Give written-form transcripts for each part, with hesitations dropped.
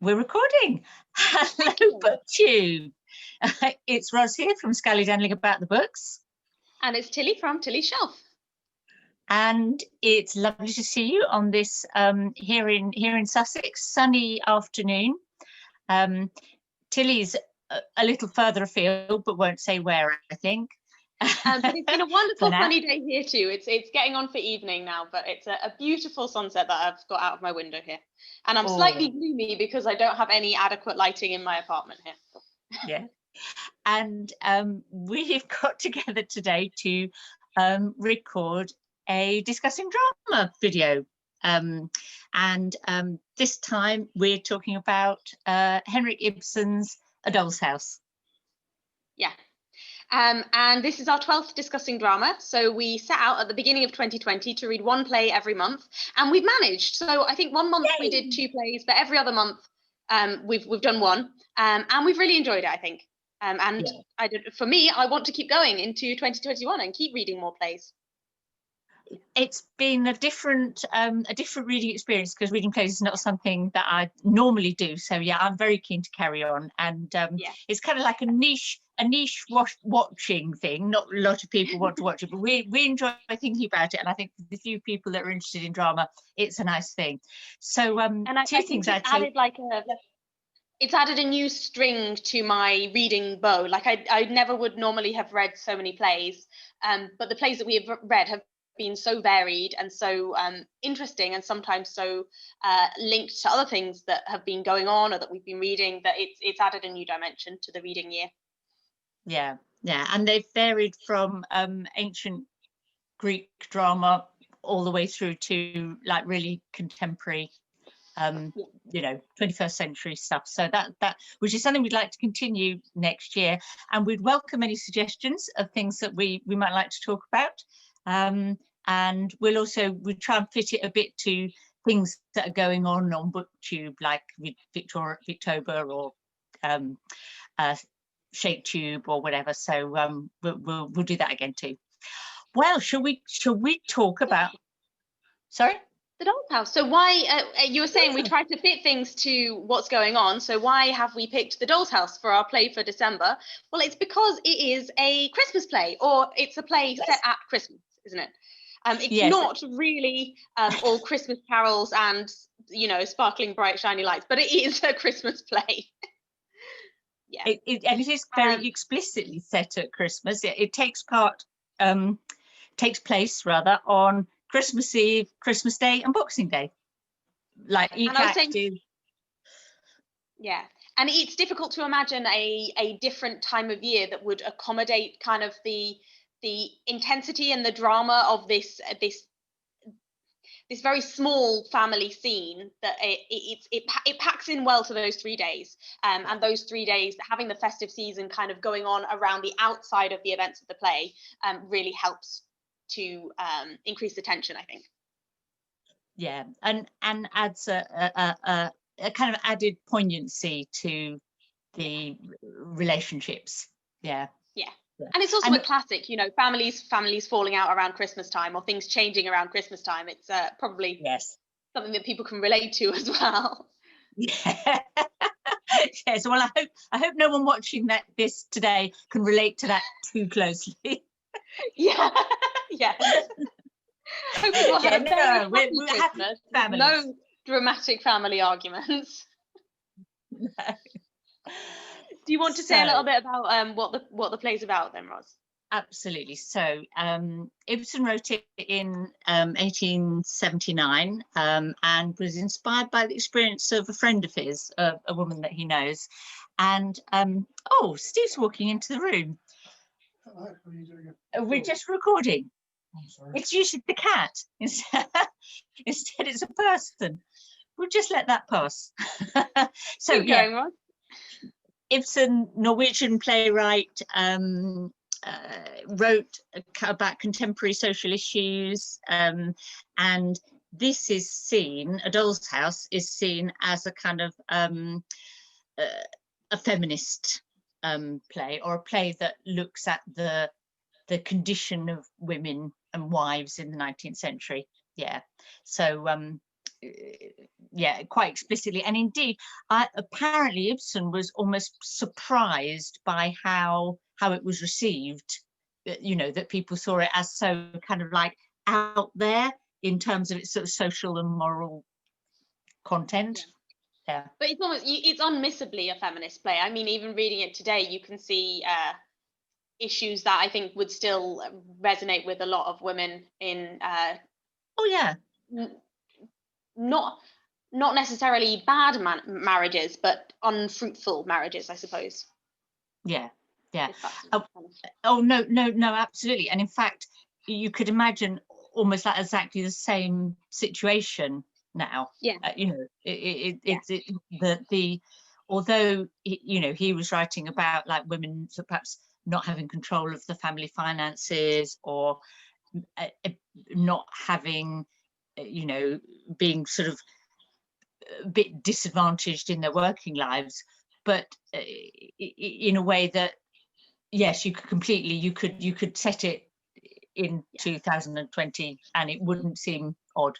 We're recording. Hello, BookTube. It's Ros here from Scally About the Books. And it's Tilly from Tilly's Shelf. And it's lovely to see you on this here in Sussex, sunny afternoon. Tilly's a little further afield, but won't say where, I think. But it's been a wonderful sunny day here too. It's getting on for evening now, but it's a beautiful sunset that I've got out of my window here. And I'm slightly gloomy because I don't have any adequate lighting in my apartment here. Yeah. And we've got together today to record a discussing drama video. And this time we're talking about Henrik Ibsen's A Doll's House. Yeah. And this is our 12th discussing drama. So we set out at the beginning of 2020 to read one play every month, and we've managed. So I think one month we did 2 plays, but every other month we've done one, and we've really enjoyed it, I think. For me, I want to keep going into 2021 and keep reading more plays. It's been a different reading experience because reading plays is not something that I normally do. So yeah, I'm very keen to carry on, and it's kind of like a niche watching thing. Not a lot of people want to watch it, but we enjoy thinking about it, and I think for the few people that are interested in drama, it's a nice thing. So and I think it's added a new string to my reading bow. Like I never would normally have read so many plays, but the plays that we have read have been so varied and so interesting, and sometimes so linked to other things that have been going on or that we've been reading, that it's added a new dimension to the reading year. Yeah, and they've varied from ancient Greek drama all the way through to like really contemporary 21st century stuff. So that which is something we'd like to continue next year, and we'd welcome any suggestions of things that we might like to talk about. And we'll try and fit it a bit to things that are going on BookTube, like Victober or ShapeTube or whatever. So we'll do that again too. Well, shall we talk about? Sorry. The Doll's House. So why, you were saying we tried to fit things to what's going on. So why have we picked The Doll's House for our play for December? Well, it's because it is a Christmas play, or it's a play set at Christmas, isn't it? It's not really all Christmas carols and, sparkling bright, shiny lights, but it is a Christmas play. And it is very explicitly set at Christmas. It takes place on Christmas Eve, Christmas Day, and Boxing Day. Like each act is. Yeah, and it's difficult to imagine a different time of year that would accommodate kind of the intensity and the drama of this very small family scene. That it packs in well to those 3 days, and those 3 days having the festive season kind of going on around the outside of the events of the play really helps to increase the tension, I think. Yeah, and adds a kind of added poignancy to the relationships. Yeah. And it's also a classic, families falling out around Christmas time, or things changing around Christmas time. It's probably something that people can relate to as well. Yeah. Yes. Well, I hope no one watching this today can relate to that too closely. Yeah. Hope people have we're happy families. No dramatic family arguments. No. Do you want to say a little bit about what the play's about then, Ros? Absolutely. So Ibsen wrote it in 1879 and was inspired by the experience of a friend of his, a woman that he knows. And Steve's walking into the room. What are you doing? We're just recording. I'm sorry. It's usually the cat. Instead it's a person. We'll just let that pass. So keep going, Ros. Ibsen, Norwegian playwright, wrote about contemporary social issues, and this is seen, A Doll's House is seen as a kind of a feminist play, or a play that looks at the condition of women and wives in the 19th century. Yeah, so yeah, quite explicitly. And indeed, apparently Ibsen was almost surprised by how it was received, you know, that people saw it as so kind of like out there in terms of its sort of social and moral content. Yeah. But it's almost, it's unmissably a feminist play. I mean, even reading it today, you can see issues that I think would still resonate with a lot of women in oh yeah, not necessarily bad marriages, but unfruitful marriages, I suppose. Yeah, yeah. Oh no, absolutely. And in fact, you could imagine almost like exactly the same situation now. Yeah. You know, the although you know, he was writing about like women perhaps not having control of the family finances, or not having, you know, being sort of a bit disadvantaged in their working lives, but in a way that, yes, you could completely, you could set it in 2020 and it wouldn't seem odd.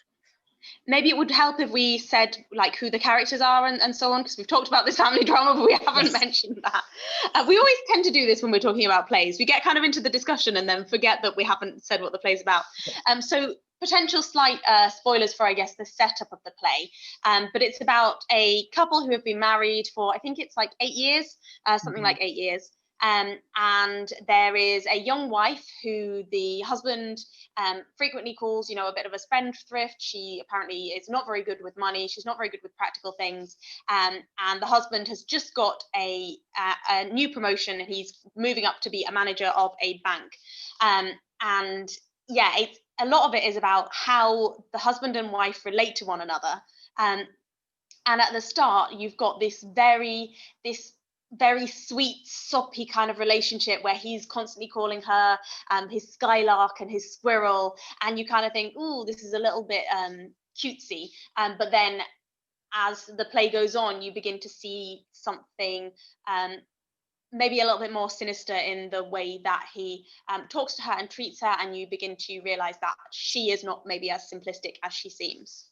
Maybe it would help if we said like who the characters are and so on, because we've talked about this family drama, but we haven't mentioned that. We always tend to do this when we're talking about plays. We get kind of into the discussion and then forget that we haven't said what the play's about. So potential slight spoilers for, I guess, the setup of the play. But it's about a couple who have been married for, I think it's like 8 years, something like 8 years. And there is a young wife who the husband frequently calls, you know, a bit of a spendthrift. She apparently is not very good with money. She's not very good with practical things. And the husband has just got a new promotion, and he's moving up to be a manager of a bank. And yeah, it's a lot of it is about how the husband and wife relate to one another. And at the start, you've got this very sweet, soppy kind of relationship where he's constantly calling her his skylark and his squirrel, and you kind of think, oh, this is a little bit cutesy. But then as the play goes on, you begin to see something maybe a little bit more sinister in the way that he talks to her and treats her, and you begin to realize that she is not maybe as simplistic as she seems.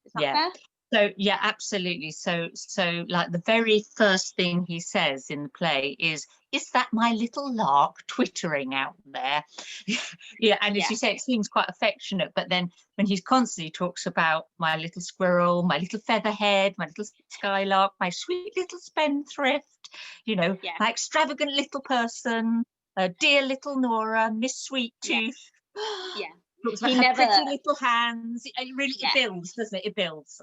Is that fair? So yeah, absolutely. So like the very first thing he says in the play is that my little lark twittering out there? Yeah, and as you say, it seems quite affectionate, but then when he constantly talks about my little squirrel, my little featherhead, my little skylark, my sweet little spendthrift, you know, my extravagant little person, dear little Nora, Miss Sweet Tooth. Yeah. He never, pretty little hands. It really it builds, doesn't it? It builds.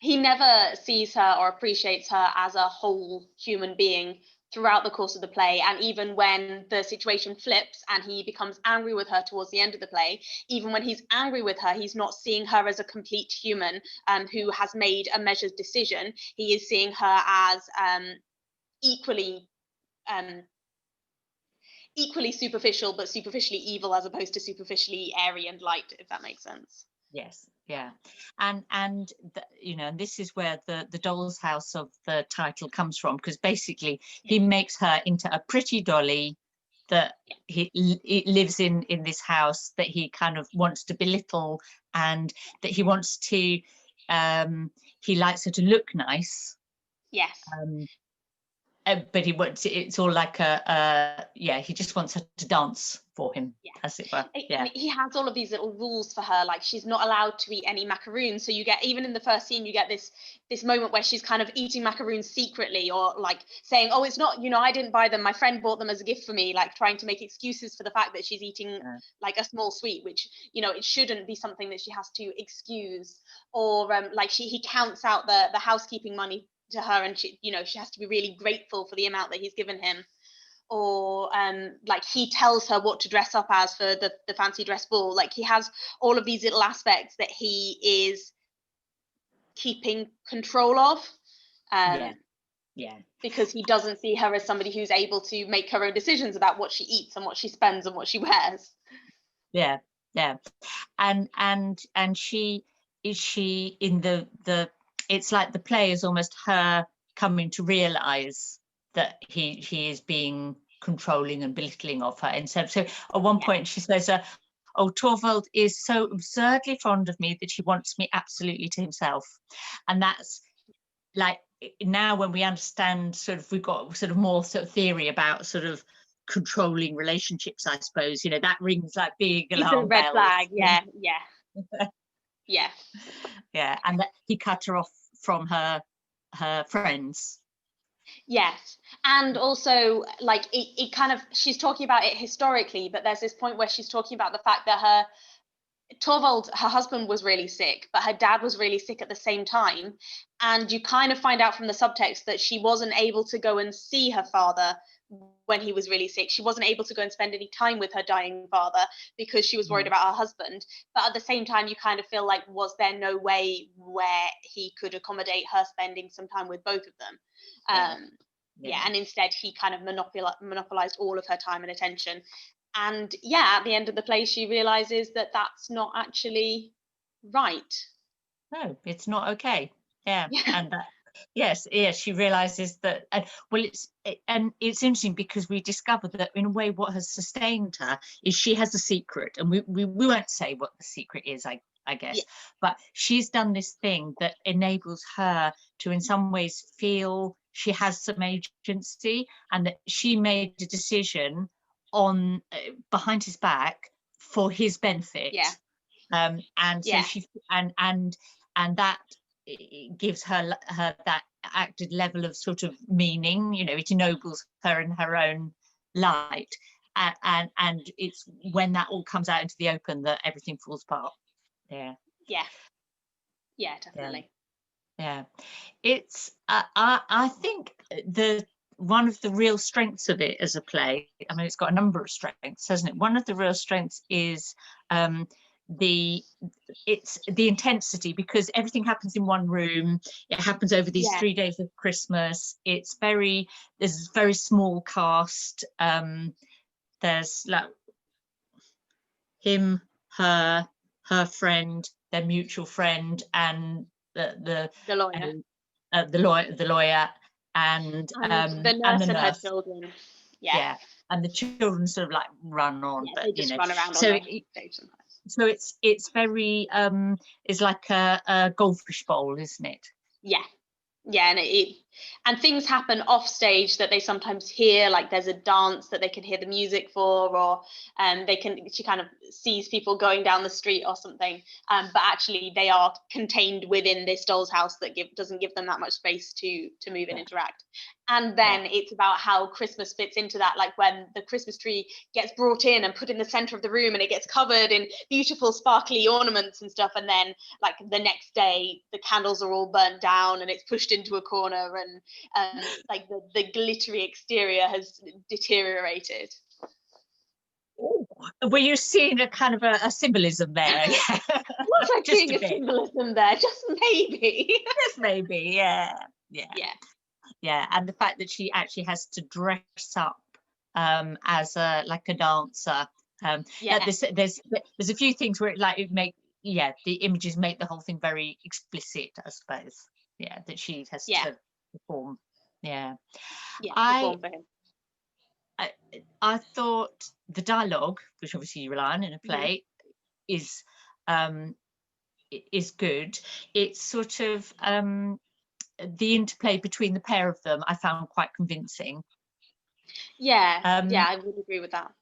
He never sees her or appreciates her as a whole human being throughout the course of the play. And even when the situation flips and he becomes angry with her towards the end of the play, even when he's angry with her, he's not seeing her as a complete human who has made a measured decision. He is seeing her as equally superficial, but superficially evil, as opposed to superficially airy and light, if that makes sense. Yes, yeah. And you know, and this is where the doll's house of the title comes from, because basically he makes her into a pretty dolly that he lives in this house that he kind of wants to belittle, and that he wants to he likes her to look nice. Yes. But he wants, it's all like he just wants her to dance for him, as it were. He has all of these little rules for her, like she's not allowed to eat any macaroons. So you get, even in the first scene, you get this moment where she's kind of eating macaroons secretly, or like saying, oh, it's not, you know, I didn't buy them, my friend bought them as a gift for me, like trying to make excuses for the fact that she's eating like a small sweet, which, you know, it shouldn't be something that she has to excuse. Or like he counts out the housekeeping money to her, and she, you know, she has to be really grateful for the amount that he's given him. Or like he tells her what to dress up as for the fancy dress ball. Like he has all of these little aspects that he is keeping control of, because he doesn't see her as somebody who's able to make her own decisions about what she eats and what she spends and what she wears. And she in the it's like the play is almost her coming to realize that he is being controlling and belittling of her. And so at one point she says, oh, Torvald is so absurdly fond of me that he wants me absolutely to himself. And that's like, now when we understand sort of, we've got sort of more sort of theory about sort of controlling relationships, I suppose, you know, that rings like big alarm red bells. flag. Yeah. Yeah. Yeah, and that he cut her off from her friends. Yes, and also like it kind of, she's talking about it historically, but there's this point where she's talking about the fact that Torvald, her husband, was really sick, but her dad was really sick at the same time, and you kind of find out from the subtext that she wasn't able to go and see her father when he was really sick. She wasn't able to go and spend any time with her dying father because she was worried about her husband. But at the same time, you kind of feel like, was there no way where he could accommodate her spending some time with both of them? And instead he kind of monopolized all of her time and attention. And at the end of the play, she realizes that that's not actually right. No, it's not okay. And yes, she realizes that. And it's interesting because we discovered that in a way what has sustained her is she has a secret, and we won't say what the secret is, I guess, but she's done this thing that enables her to in some ways feel she has some agency, and that she made a decision on behind his back for his benefit. So she and that gives her that acted level of sort of meaning, you know, it ennobles her in her own light, and it's when that all comes out into the open that everything falls apart. Definitely. It's I think one of the real strengths of it as a play, I mean, it's got a number of strengths, hasn't it? One of the real strengths is the intensity, because everything happens in one room. It happens over these 3 days of Christmas. There's very small cast. There's like him, her friend, their mutual friend, and the lawyer, the lawyer, and the nurse and her children. And the children sort of like run on, but they just run around so on the stage sometimes. So it's very it's like a goldfish bowl, isn't it? And things happen off stage that they sometimes hear, like there's a dance that they can hear the music for, or she kind of sees people going down the street or something, but actually they are contained within this doll's house that doesn't give them that much space to move and interact. And then it's about how Christmas fits into that, like when the Christmas tree gets brought in and put in the center of the room and it gets covered in beautiful sparkly ornaments and stuff, and then like the next day the candles are all burnt down and it's pushed into a corner, and like the glittery exterior has deteriorated. Were you seeing a kind of a symbolism there? Was I seeing a symbolism there? Just maybe. Just maybe, yeah. And the fact that she actually has to dress up as a dancer. There's a few things where the images make the whole thing very explicit, I suppose. That she has to perform. I thought the dialogue, which obviously you rely on in a play, is good. It's sort of the interplay between the pair of them I found quite convincing. I would agree with that.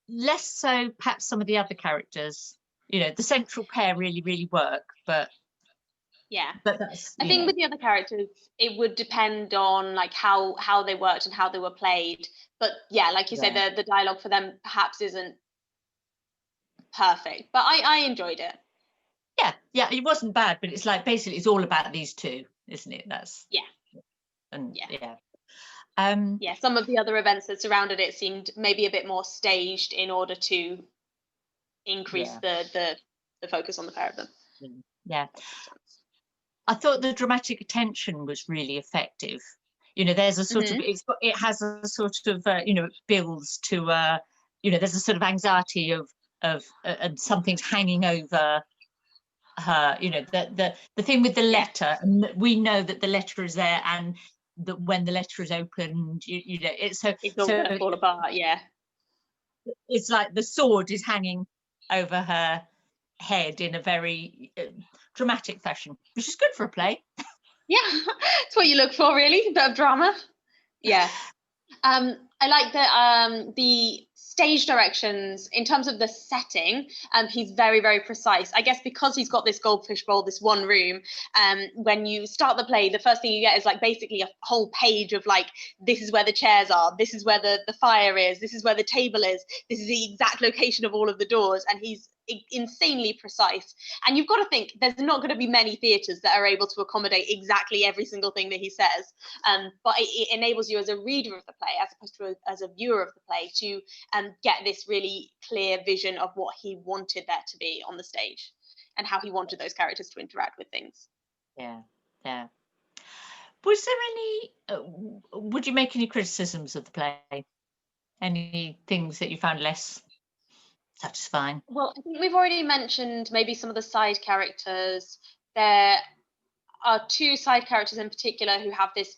Less so perhaps some of the other characters. You know, the central pair really work, but that's, I think with the other characters it would depend on like how they worked and how they were played, but like you said, the dialogue for them perhaps isn't perfect, but I enjoyed it. It wasn't bad, but it's like basically it's all about these two, isn't it? That's some of the other events that surrounded it seemed maybe a bit more staged in order to increase the focus on the pair of them. I thought the dramatic attention was really effective. You know, there's a sort of it has a sort of it builds to there's a sort of anxiety of and something's hanging over her. You know, the thing with the letter, and we know that the letter is there, and that when the letter is opened, it's all going to fall apart. It's like the sword is hanging over her head in a very dramatic fashion, which is good for a play. Yeah, it's what you look for, really, a bit of drama. Yeah. I like the stage directions in terms of the setting. He's very, very precise. I guess because he's got this goldfish bowl, this one room. When you start the play, the first thing you get is like basically a whole page of like, this is where the chairs are, this is where the fire is, this is where the table is, this is the exact location of all of the doors, and he's insanely precise. And you've got to think there's not going to be many theatres that are able to accommodate exactly every single thing that he says, but it enables you as a reader of the play, as opposed to as a viewer of the play, to get this really clear vision of what he wanted there to be on the stage and how he wanted those characters to interact with things. Yeah. Was there any would you make any criticisms of the play? Any things that you found less satisfying? Well, I think we've already mentioned maybe some of the side characters. There are two side characters in particular who have this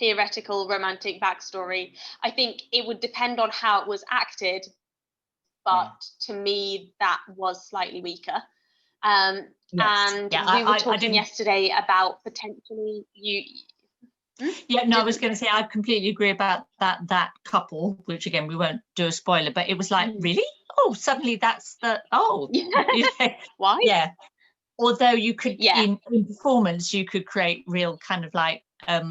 theoretical romantic backstory. I think it would depend on how it was acted, but to me that was slightly weaker. Yes. And we were talking yesterday about potentially I was going to say I completely agree about that couple, which again we won't do a spoiler, but it was like, really? Oh, suddenly that's the why? Yeah. Although you could in performance you could create real kind of like I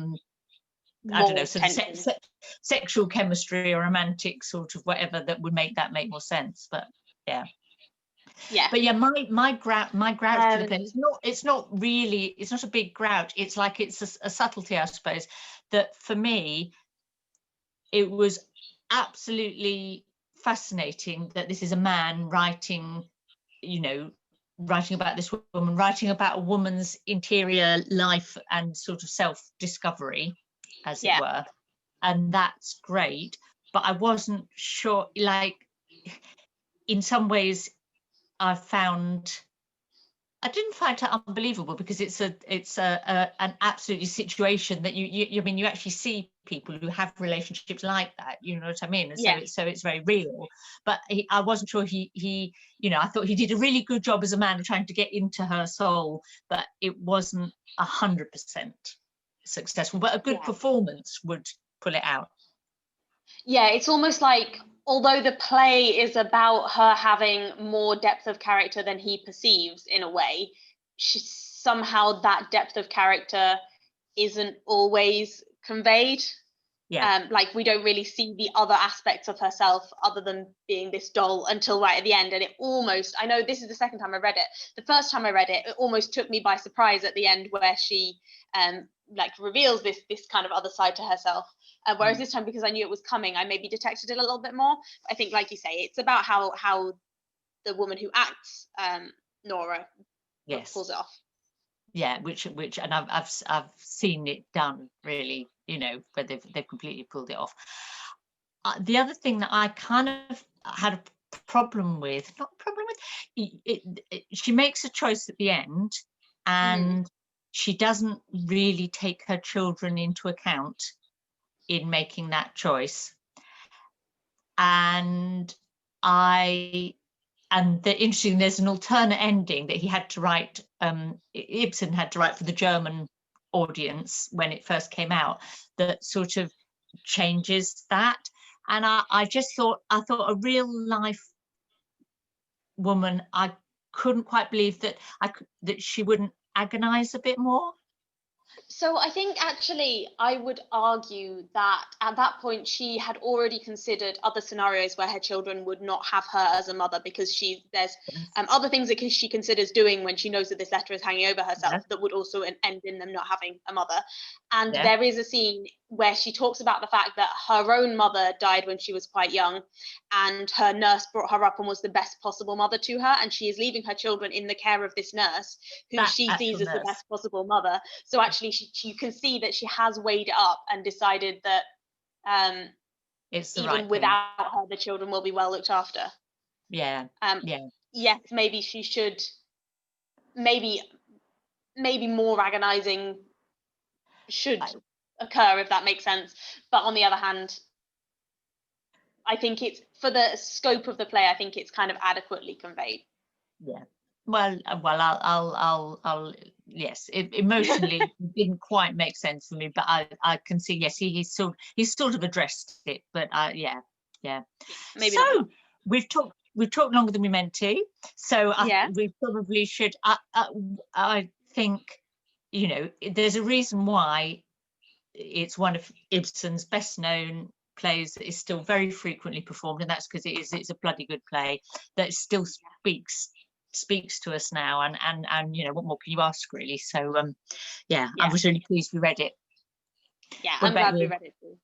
don't know, sort of sexual chemistry or romantic sort of whatever that would make more sense. But yeah. But yeah, my grouch to the play, it's not a big grouch. It's like it's a subtlety, I suppose, that for me it was absolutely fascinating that this is a man writing about this woman, writing about a woman's interior life and sort of self-discovery, as it were. And that's great. But I wasn't sure, like, in some ways I didn't find it unbelievable, because it's an absolutely situation that you actually see people who have relationships like that, you know what I mean? And so it's very real. But I wasn't sure he I thought he did a really good job as a man trying to get into her soul, but it wasn't 100% successful. But a good performance would pull it out. Yeah, it's almost like, although the play is about her having more depth of character than he perceives in a way, somehow that depth of character isn't always conveyed. Like, we don't really see the other aspects of herself other than being this doll until right at the end. And it almost, I know this is the second time I read it. The first time I read it, it almost took me by surprise at the end, where she like reveals this kind of other side to herself. Whereas this time, because I knew it was coming, I maybe detected it a little bit more. I think, like you say, it's about how the woman who acts Nora pulls it off. Yeah, which and I've seen it done really, where they've completely pulled it off. The other thing that I kind of had a problem with, she makes a choice at the end, and she doesn't really take her children into account in making that choice. And there's an alternate ending that he had to write, Ibsen had to write for the German audience when it first came out, that sort of changes that. And I thought a real life woman, I couldn't quite believe that she wouldn't agonize a bit more. So I think actually I would argue that at that point she had already considered other scenarios where her children would not have her as a mother, because there's other things that she considers doing when she knows that this letter is hanging over herself that would also end in them not having a mother. And there is a scene where she talks about the fact that her own mother died when she was quite young, and her nurse brought her up and was the best possible mother to her, and she is leaving her children in the care of this nurse who she sees as the best possible mother. So actually you can see that she has weighed it up and decided that it's even without her, the children will be well looked after. Yes, maybe she should, maybe more agonizing should occur, if that makes sense. But on the other hand, I think it's, for the scope of the play, I think it's kind of adequately conveyed. Yeah. Well, I'll yes, it emotionally didn't quite make sense for me, but I can see, yes, he's sort of addressed it, but yeah. Maybe so not. we've talked longer than we meant to, so we probably should. I think, you know, there's a reason why it's one of Ibsen's best known plays that is still very frequently performed, and that's because it's a bloody good play that still speaks to us now, and you know, what more can you ask, really? So yeah, I was really pleased we read it. Yeah, I'm glad we read it too.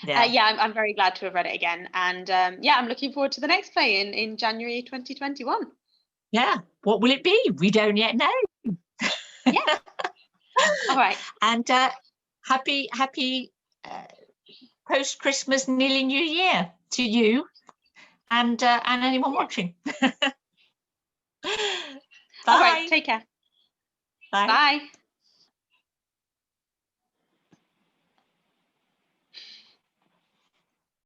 Yeah, I'm very glad to have read it again, and yeah, I'm looking forward to the next play in January 2021. Yeah, what will it be? We don't yet know. Yeah. All right. And happy post-Christmas, nearly New Year to you and anyone watching. All right, take care. Bye. Bye.